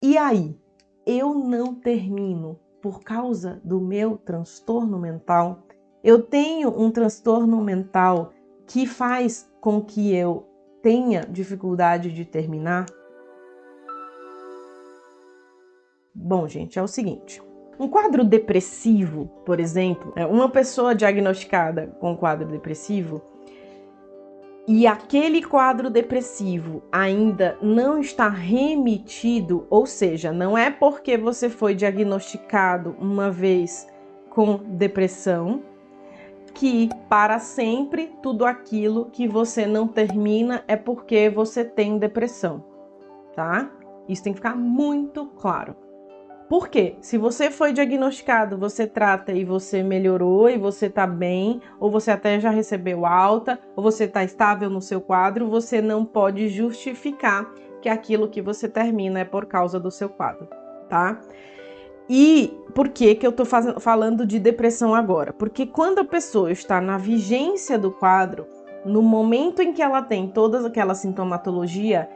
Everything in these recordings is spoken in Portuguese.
E aí, eu não termino por causa do meu transtorno mental? Eu tenho um transtorno mental que faz com que eu tenha dificuldade de terminar? Bom, gente, é o seguinte. Um quadro depressivo, por exemplo, uma pessoa diagnosticada com quadro depressivo e aquele quadro depressivo ainda não está remitido, ou seja, não é porque você foi diagnosticado uma vez com depressão que para sempre tudo aquilo que você não termina é porque você tem depressão, tá? Isso tem que ficar muito claro. Por quê? Se você foi diagnosticado, você trata e você melhorou e você tá bem, ou você até já recebeu alta, ou você tá estável no seu quadro, você não pode justificar que aquilo que você termina é por causa do seu quadro, tá? E por que eu tô falando de depressão agora? Porque quando a pessoa está na vigência do quadro, no momento em que ela tem toda aquela sintomatologia,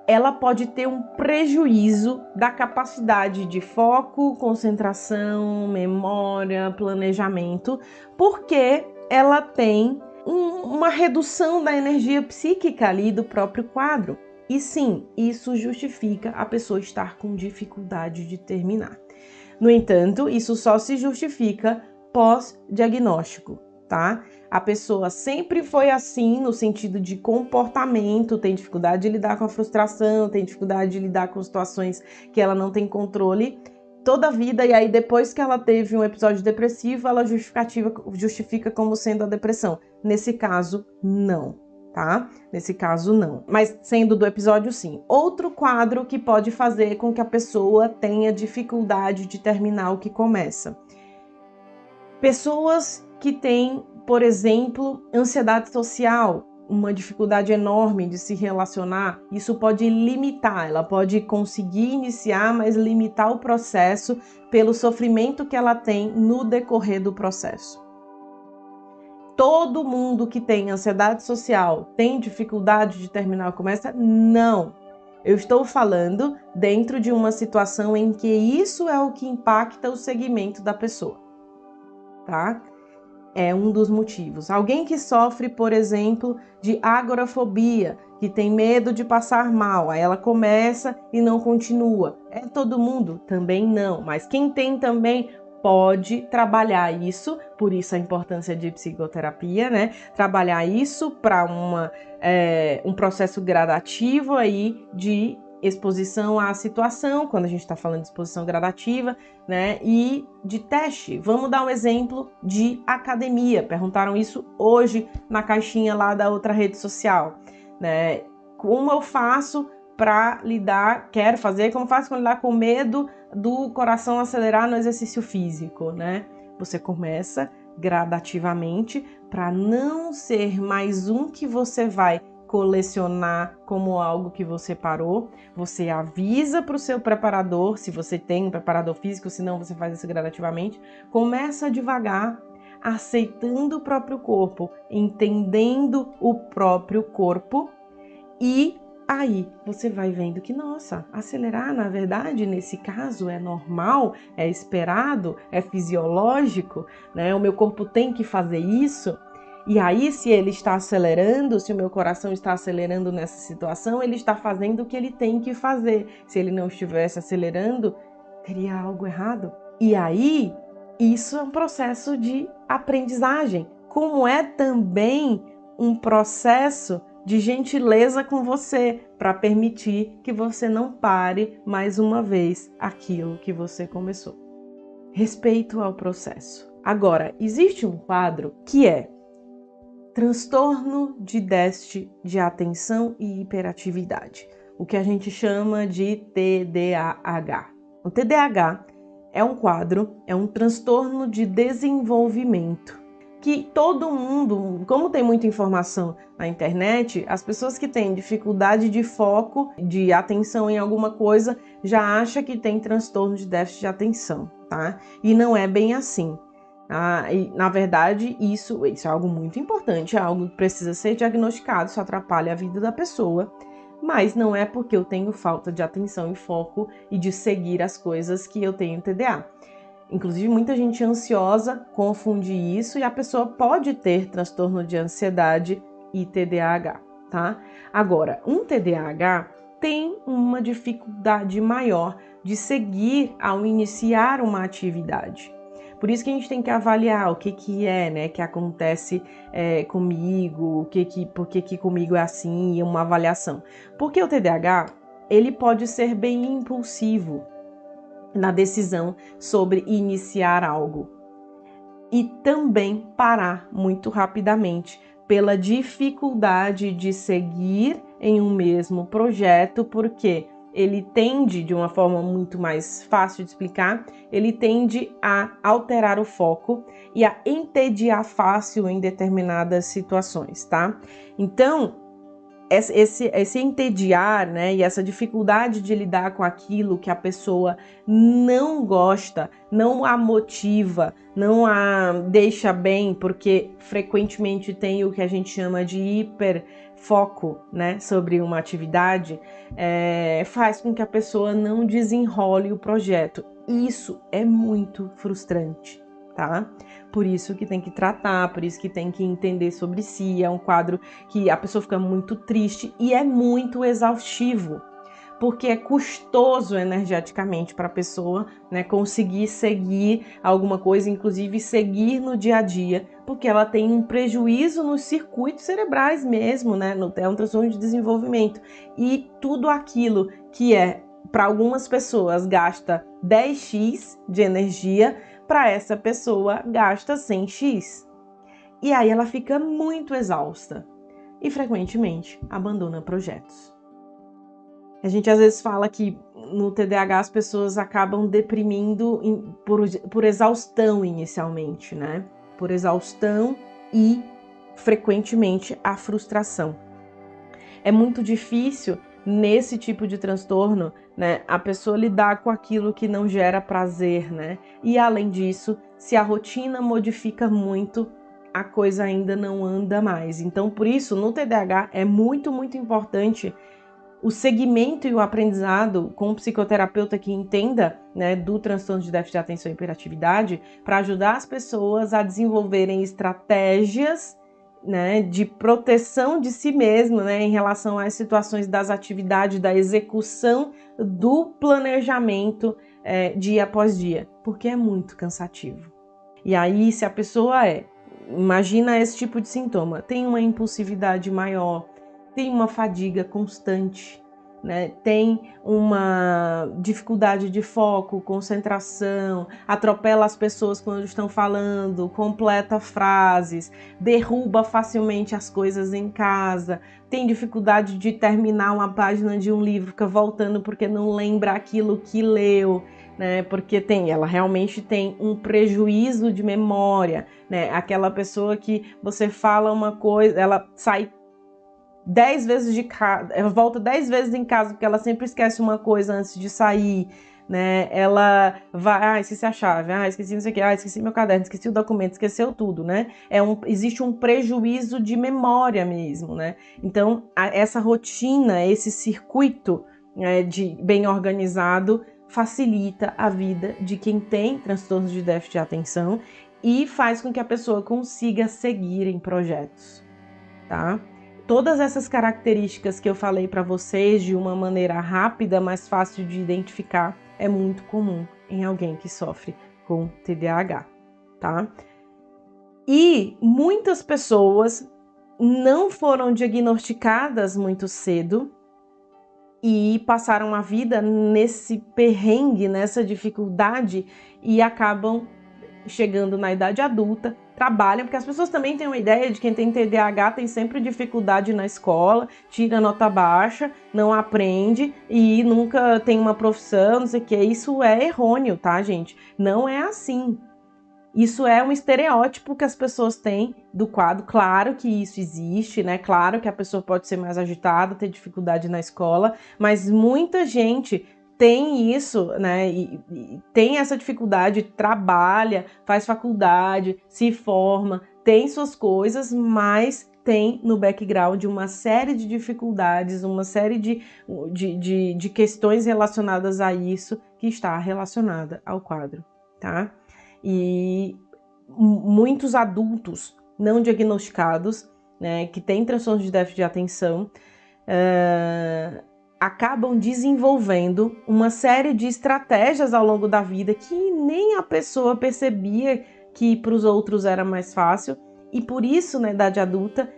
ela pode ter um prejuízo da capacidade de foco, concentração, memória, planejamento, porque ela tem uma redução da energia psíquica ali do próprio quadro. E sim, isso justifica a pessoa estar com dificuldade de terminar. No entanto, isso só se justifica pós-diagnóstico, tá? A pessoa sempre foi assim no sentido de comportamento, tem dificuldade de lidar com a frustração, tem dificuldade de lidar com situações que ela não tem controle toda a vida, e aí depois que ela teve um episódio depressivo, ela justifica como sendo a depressão. Nesse caso, não, tá? Nesse caso, não. Mas sendo do episódio, sim. Outro quadro que pode fazer com que a pessoa tenha dificuldade de terminar o que começa. Pessoas que têm, por exemplo, ansiedade social, uma dificuldade enorme de se relacionar, isso pode limitar, ela pode conseguir iniciar, mas limitar o processo pelo sofrimento que ela tem no decorrer do processo. Todo mundo que tem ansiedade social tem dificuldade de terminar o que começa? Não. Eu estou falando dentro de uma situação em que isso é o que impacta o segmento da pessoa, tá? É um dos motivos. Alguém que sofre, por exemplo, de agorafobia, que tem medo de passar mal, aí ela começa e não continua. É todo mundo? Também não, mas quem tem também pode trabalhar isso, por isso a importância de psicoterapia, né? Trabalhar isso para um processo gradativo aí de exposição à situação, quando a gente está falando de exposição gradativa, né? E de teste. Vamos dar um exemplo de academia. Perguntaram isso hoje na caixinha lá da outra rede social, né? Como eu faço para lidar, como faço para lidar com medo do coração acelerar no exercício físico, né? Você começa gradativamente para não ser mais um que você vai colecionar como algo que você parou. Você avisa para o seu preparador, se você tem um preparador físico, se não você faz isso gradativamente. Começa devagar, aceitando o próprio corpo, entendendo o próprio corpo, e aí você vai vendo que, nossa, acelerar na verdade nesse caso é normal, é esperado, é fisiológico, né? O meu corpo tem que fazer isso. E aí, se ele está acelerando, se o meu coração está acelerando nessa situação, ele está fazendo o que ele tem que fazer. Se ele não estivesse acelerando, teria algo errado. E aí, isso é um processo de aprendizagem, como é também um processo de gentileza com você, para permitir que você não pare mais uma vez aquilo que você começou. Respeito ao processo. Agora, existe um quadro que é transtorno de déficit de atenção e hiperatividade, o que a gente chama de TDAH. O TDAH é um quadro, é um transtorno de desenvolvimento que todo mundo, como tem muita informação na internet, as pessoas que têm dificuldade de foco, de atenção em alguma coisa, já acham que tem transtorno de déficit de atenção, tá? E não é bem assim. E, na verdade, isso é algo muito importante, é algo que precisa ser diagnosticado, isso atrapalha a vida da pessoa, mas não é porque eu tenho falta de atenção e foco e de seguir as coisas que eu tenho TDA. Inclusive, muita gente ansiosa confunde isso e a pessoa pode ter transtorno de ansiedade e TDAH, tá? Agora, um TDAH tem uma dificuldade maior de seguir ao iniciar uma atividade. Por isso que a gente tem que avaliar o que é, né, que acontece comigo, por que comigo é assim, e uma avaliação. Porque o TDAH, ele pode ser bem impulsivo na decisão sobre iniciar algo e também parar muito rapidamente pela dificuldade de seguir em um mesmo projeto, porque ele tende, de uma forma muito mais fácil de explicar, ele tende a alterar o foco e a entediar fácil em determinadas situações, tá? Então, esse entediar, né, e essa dificuldade de lidar com aquilo que a pessoa não gosta, não a motiva, não a deixa bem, porque frequentemente tem o que a gente chama de hiperfoco, né, sobre uma atividade, faz com que a pessoa não desenrole o projeto. Isso é muito frustrante, tá? Por isso que tem que tratar, por isso que tem que entender sobre si. É um quadro que a pessoa fica muito triste e é muito exaustivo, porque é custoso energeticamente para a pessoa, né, conseguir seguir alguma coisa, inclusive seguir no dia a dia, porque ela tem um prejuízo nos circuitos cerebrais mesmo, né, é um transtorno de desenvolvimento. E tudo aquilo que para algumas pessoas gasta 10x de energia, para essa pessoa gasta 100x. E aí ela fica muito exausta e frequentemente abandona projetos. A gente às vezes fala que no TDAH as pessoas acabam deprimindo por exaustão inicialmente, né? Por exaustão e frequentemente a frustração. É muito difícil nesse tipo de transtorno, né, a pessoa lidar com aquilo que não gera prazer, né? E além disso, se a rotina modifica muito, a coisa ainda não anda mais. Então, por isso, no TDAH é muito, muito importante o segmento e o aprendizado com um psicoterapeuta que entenda, né, do transtorno de déficit de atenção e hiperatividade, para ajudar as pessoas a desenvolverem estratégias, né, de proteção de si mesmo, né, em relação às situações das atividades, da execução do planejamento dia após dia, porque é muito cansativo. E aí, se a pessoa imagina esse tipo de sintoma, tem uma impulsividade maior, tem uma fadiga constante, né? Tem uma dificuldade de foco, concentração, atropela as pessoas quando estão falando, completa frases, derruba facilmente as coisas em casa, tem dificuldade de terminar uma página de um livro, fica voltando porque não lembra aquilo que leu, né? Porque ela realmente tem um prejuízo de memória, né? Aquela pessoa que você fala uma coisa, ela sai 10 vezes de casa, ela volta 10 vezes em casa porque ela sempre esquece uma coisa antes de sair, né? Ela vai, esqueci a chave, esqueci não sei o que, esqueci meu caderno, esqueci o documento, esqueceu tudo, né? Existe um prejuízo de memória mesmo, né? Então, essa rotina, esse circuito, né, de bem organizado facilita a vida de quem tem transtornos de déficit de atenção e faz com que a pessoa consiga seguir em projetos, tá? Todas essas características que eu falei para vocês de uma maneira rápida, mais fácil de identificar, é muito comum em alguém que sofre com TDAH, tá? E muitas pessoas não foram diagnosticadas muito cedo e passaram a vida nesse perrengue, nessa dificuldade e acabam chegando na idade adulta, trabalham, porque as pessoas também têm uma ideia de que quem tem TDAH tem sempre dificuldade na escola, tira nota baixa, não aprende e nunca tem uma profissão, não sei o que. Isso é errôneo, tá, gente? Não é assim. Isso é um estereótipo que as pessoas têm do quadro. Claro que isso existe, né? Claro que a pessoa pode ser mais agitada, ter dificuldade na escola, mas muita gente tem isso, né? E tem essa dificuldade, trabalha, faz faculdade, se forma, tem suas coisas, mas tem no background uma série de dificuldades, uma série de questões relacionadas a isso que está relacionada ao quadro, tá? E muitos adultos não diagnosticados, né, que têm transtorno de déficit de atenção, acabam desenvolvendo uma série de estratégias ao longo da vida que nem a pessoa percebia que para os outros era mais fácil. E por isso, na idade adulta,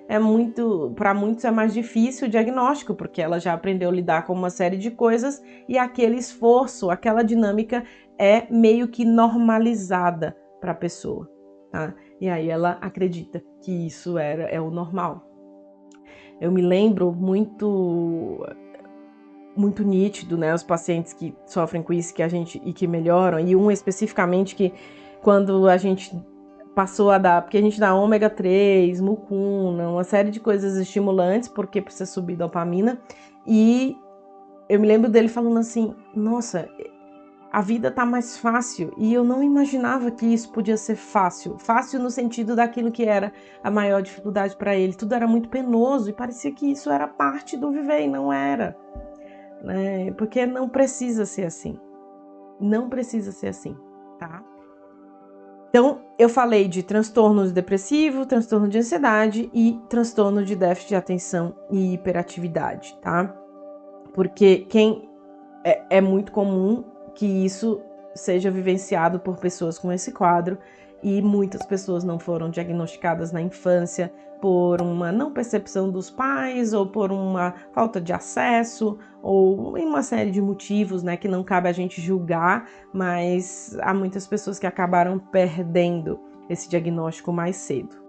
para muitos é mais difícil o diagnóstico, porque ela já aprendeu a lidar com uma série de coisas e aquele esforço, aquela dinâmica é meio que normalizada para a pessoa, tá? E aí ela acredita que isso é o normal. Eu me lembro muito nítido, né, os pacientes que sofrem com isso e que melhoram, e um especificamente que quando a gente passou a dar, porque a gente dá ômega 3, mucuna, uma série de coisas estimulantes, porque precisa subir dopamina, e eu me lembro dele falando assim, nossa, a vida tá mais fácil, e eu não imaginava que isso podia ser fácil no sentido daquilo que era a maior dificuldade para ele, tudo era muito penoso, e parecia que isso era parte do viver, e não era, né? Porque não precisa ser assim, tá? Então, eu falei de transtorno depressivo, transtorno de ansiedade e transtorno de déficit de atenção e hiperatividade, tá? Porque é muito comum que isso seja vivenciado por pessoas com esse quadro e muitas pessoas não foram diagnosticadas na infância por uma não percepção dos pais ou por uma falta de acesso ou em uma série de motivos, né, que não cabe a gente julgar, mas há muitas pessoas que acabaram perdendo esse diagnóstico mais cedo.